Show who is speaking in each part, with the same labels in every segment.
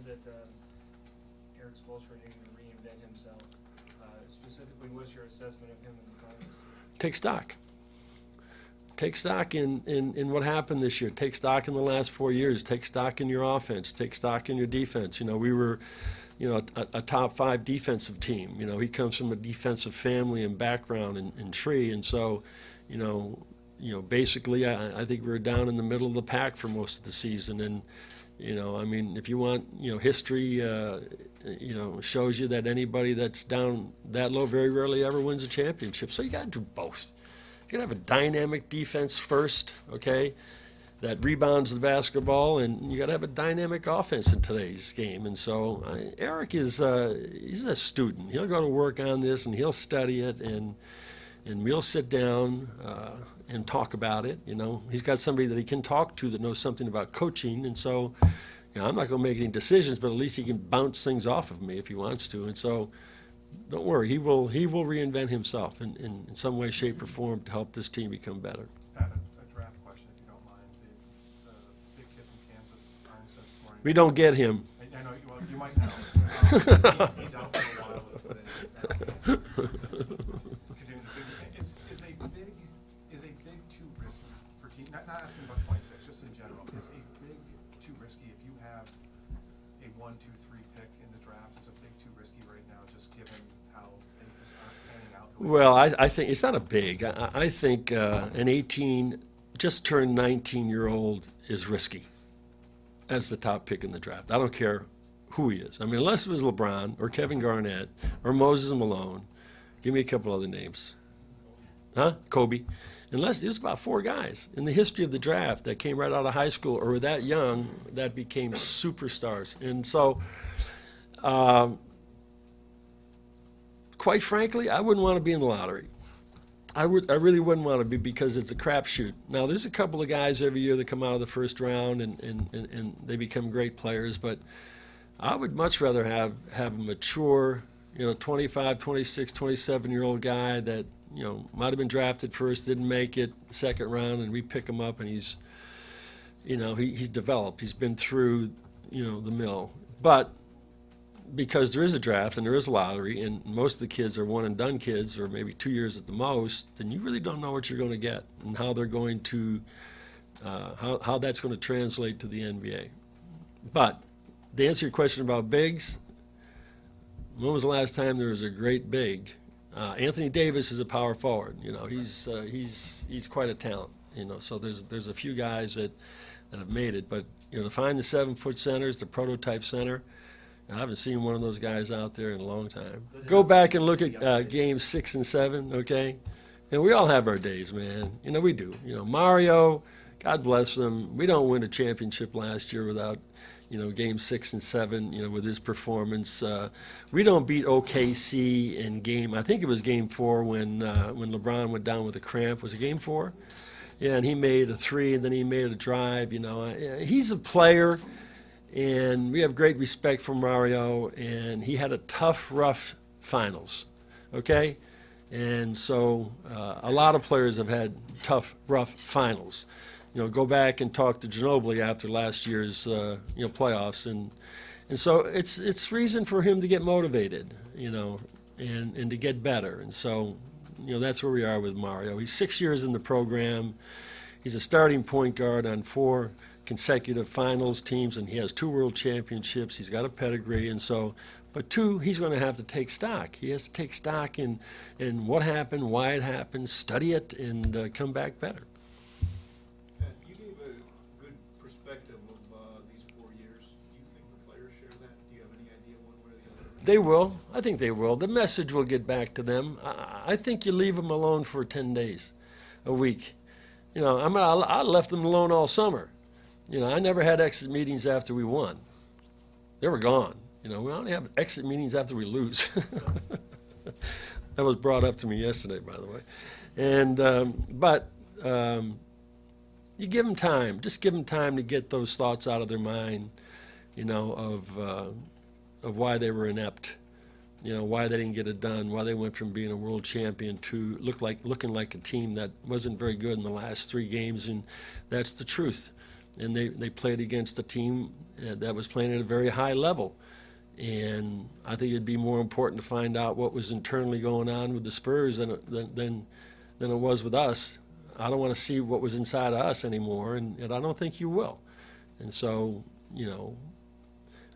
Speaker 1: that Erik Spoelstra needing to reinvent himself. Specifically, what's your assessment of him in the finals?
Speaker 2: Take stock. Take stock in what happened this year. Take stock in the last 4 years. Take stock in your offense. Take stock in your defense. You know, we were, you know, a top 5 defensive team. You know, he comes from a defensive family and background and tree, and so, you know, basically, I think we were down in the middle of the pack for most of the season. And, you know, I mean, if you want, you know, history, you know, shows you that anybody that's down that low very rarely ever wins a championship. So you got to do both. You got to have a dynamic defense first, okay, that rebounds the basketball, and you got to have a dynamic offense in today's game. And so Erik is he's a student. He'll go to work on this, and he'll study it, and we'll sit down and talk about it. You know, he's got somebody that he can talk to that knows something about coaching, and so, you know, I'm not going to make any decisions, but at least he can bounce things off of me if he wants to. And so, don't worry, he will reinvent himself in some way, shape, or form to help this team become better.
Speaker 3: Pat, a draft question, if you don't mind. The big kid from Kansas, Iron said this morning.
Speaker 2: We don't get him.
Speaker 3: I know, well, you might know. He's out for a while. Is a big too risky for team? Not asking about 26, just in general. Is a big too risky if you have a 1, 2, 3 pick in the draft? Is a big too risky right now, just given how they just aren't panning out?
Speaker 2: Well, I think it's not a big. I think an 18, just turned 19-year-old is risky as the top pick in the draft. I don't care who he is. I mean, unless it was LeBron or Kevin Garnett or Moses Malone. Give me a couple other names. Huh? Kobe. Unless there's about 4 guys in the history of the draft that came right out of high school or were that young that became superstars. And so, quite frankly, I wouldn't want to be in the lottery. I really wouldn't want to be, because it's a crapshoot. Now, there's a couple of guys every year that come out of the first round and they become great players, but I would much rather have a mature, you know, 25, 26, 27-year-old guy that, you know, might have been drafted first, didn't make it second round, and we pick him up, and he's, you know, he's developed. He's been through, you know, the mill. But because there is a draft and there is a lottery, and most of the kids are one-and-done kids, or maybe 2 years at the most, then you really don't know what you're going to get and how they're going to, how that's going to translate to the NBA. But to answer your question about bigs, when was the last time there was a great big? Anthony Davis is a power forward. You know, he's quite a talent. You know, so there's a few guys that have made it. But, you know, to find the 7-foot centers, the prototype center, I haven't seen one of those guys out there in a long time. Go back and look at games 6 and 7, okay? And we all have our days, man. You know, we do. You know, Mario, God bless him. We don't win a championship last year without, you know, game 6 and 7, you know, with his performance. We don't beat OKC in game, I think it was game 4 when LeBron went down with a cramp. Was it game 4? Yeah, and he made a 3, and then he made a drive. You know, he's a player, and we have great respect for Mario, and he had a tough, rough finals, okay? And so a lot of players have had tough, rough finals. You know, go back and talk to Ginobili after last year's you know, playoffs, and so it's reason for him to get motivated, you know, and to get better. And so, you know, that's where we are with Mario. He's 6 years in the program. He's a starting point guard on 4 consecutive finals teams, and he has 2 world championships. He's got a pedigree, and so, but 2, he's going to have to take stock. He has to take stock in what happened, why it happened, study it, and come back better.
Speaker 4: You gave a good perspective of these 4 years. Do you think the players share that? Do you have any idea one way or the other?
Speaker 2: They will. I think they will. The message will get back to them. I think you leave them alone for 10 days, a week. You know, I left them alone all summer. You know, I never had exit meetings after we won. They were gone. You know, we only have exit meetings after we lose. That was brought up to me yesterday, by the way. And but you give them time. Just give them time to get those thoughts out of their mind, you know, of why they were inept, you know, why they didn't get it done, why they went from being a world champion to looking like a team that wasn't very good in the last 3 games, and that's the truth. and they played against a team that was playing at a very high level. And I think it'd be more important to find out what was internally going on with the Spurs than it was with us. I don't want to see what was inside of us anymore, and I don't think you will. And so,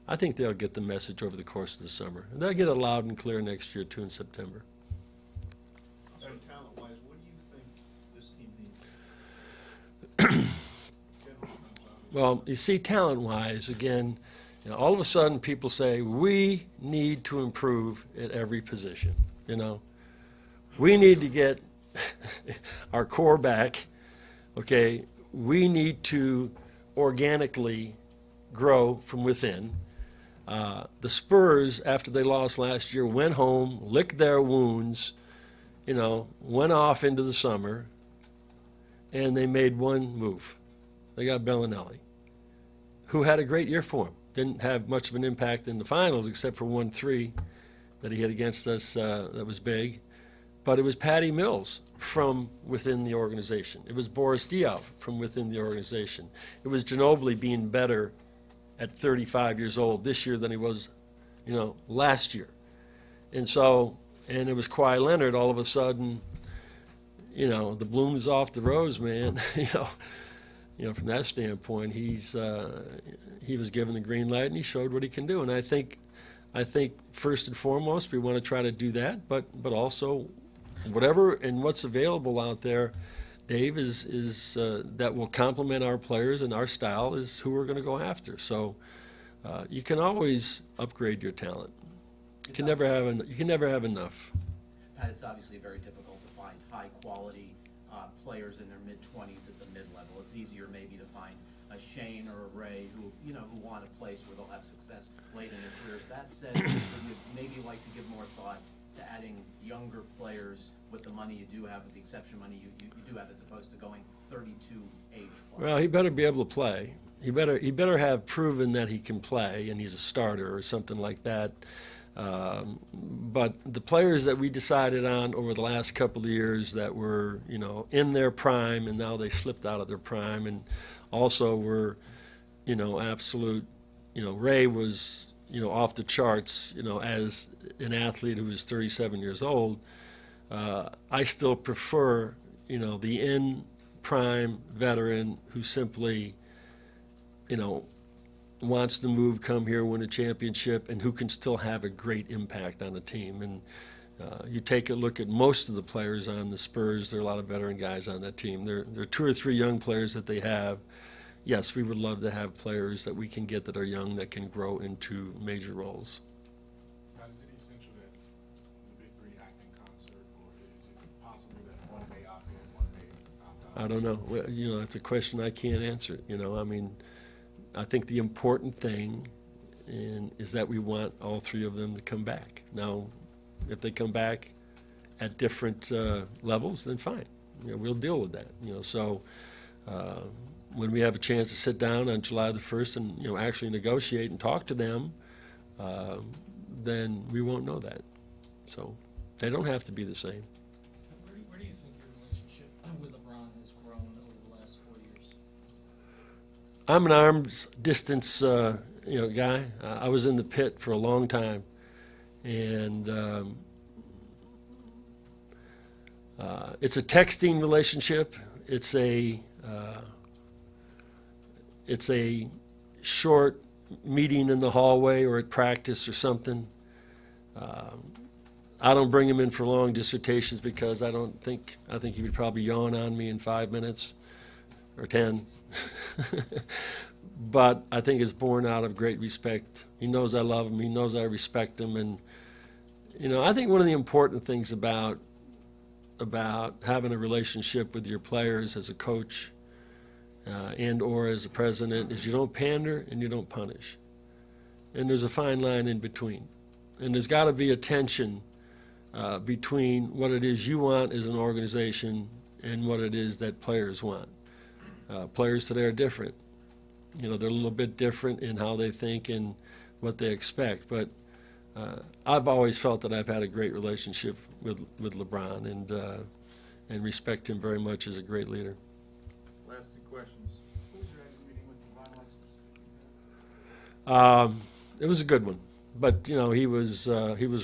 Speaker 2: I think they'll get the message over the course of the summer. And they'll get it loud and clear next year, too, in September.
Speaker 4: So talent-wise, what do you think this team needs?
Speaker 2: Well, you see, talent-wise, again, all of a sudden people say, we need to improve at every position, We need to get our core back, okay? We need to organically grow from within. The Spurs, after they lost last year, went home, licked their wounds, went off into the summer, and they made one move. They got Bellinelli, who had a great year for him. Didn't have much of an impact in the finals except for 1-3 that he hit against us that was big. But it was Patty Mills from within the organization. It was Boris Diaw from within the organization. It was Ginobili being better at 35 years old this year than he was, last year. And it was Kawhi Leonard all of a sudden, the bloom is off the rose, man. From that standpoint, he was given the green light and he showed what he can do. And I think first and foremost we want to try to do that, but also whatever and what's available out there, Dave, is that will complement our players and our style is who we're going to go after. So you can always upgrade your talent. You can never have enough.
Speaker 5: Pat, it's obviously very difficult to find high-quality players in their mid-20s at the mid-level. It's easier maybe to find a Shane or a Ray who want a place where they'll have success late in their careers. That said, would you maybe like to give more thought to adding younger players with the money you do have, with the exception money you do have, as opposed to going 32 age plus?
Speaker 2: Well, he better be able to play. He better have proven that he can play and he's a starter or something like that. But the players that we decided on over the last couple of years that were, in their prime and now they slipped out of their prime and also were, absolute, Ray was, off the charts, as an athlete who was 37 years old. I still prefer, the in-prime veteran who simply, wants to move, come here, win a championship, and who can still have a great impact on the team. And you take a look at most of the players on the Spurs, there are a lot of veteran guys on that team. There are 2 or 3 young players that they have. Yes, we would love to have players that we can get that are young that can grow into major roles.
Speaker 6: Now, is it essential that the big 3 act in concert, or is it possible that one may opt in, one may opt out?
Speaker 2: I don't know. Well, it's a question I can't answer. I think the important thing is that we want all 3 of them to come back. Now, if they come back at different levels, then fine. We'll deal with that. So when we have a chance to sit down on July the 1st and actually negotiate and talk to them, then we won't know that. So they don't have to be the same.
Speaker 7: Where do you think your relationship with LeBron has grown over the last 4 years?
Speaker 2: I'm an arm's distance, guy. I was in the pit for a long time, and it's a texting relationship. It's a short meeting in the hallway or at practice or something. I don't bring him in for long dissertations because I think he would probably yawn on me in 5 minutes or 10. But I think it's born out of great respect. He knows I love him. He knows I respect him. And, I think one of the important things about having a relationship with your players as a coach and or as a president is you don't pander and you don't punish. And there's a fine line in between. And there's got to be a tension between what it is you want as an organization and what it is that players want. Players today are different. They're a little bit different in how they think and what they expect. But I've always felt that I've had a great relationship with LeBron and respect him very much as a great leader.
Speaker 4: Last 2 questions.
Speaker 6: Who was your exit meeting with
Speaker 2: It was a good one, but you know he was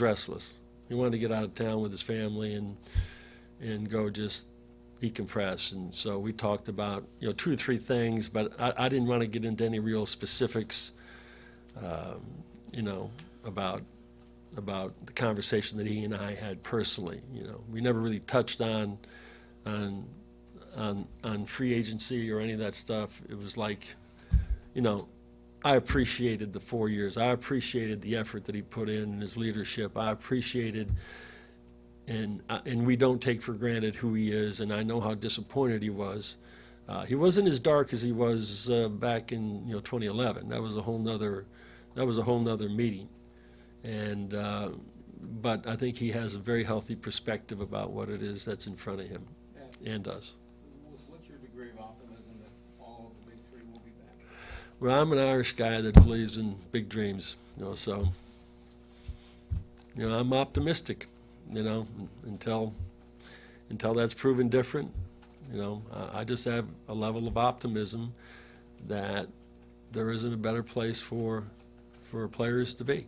Speaker 2: restless. He wanted to get out of town with his family and go just decompress. And so we talked about 2 or 3 things, but I didn't want to get into any real specifics, about the conversation that he and I had personally. We never really touched on free agency or any of that stuff. It was like, I appreciated the 4 years. I appreciated the effort that he put in his leadership. I appreciated, and we don't take for granted who he is, and I know how disappointed he was. He wasn't as dark as he was back in 2011. That was a whole nother meeting. And but I think he has a very healthy perspective about what it is that's in front of him and us.
Speaker 7: What's your degree of optimism that all of the big three will be back?
Speaker 2: Well, I'm an Irish guy that believes in big dreams, so I'm optimistic, until that's proven different. I just have a level of optimism that there isn't a better place for players to be.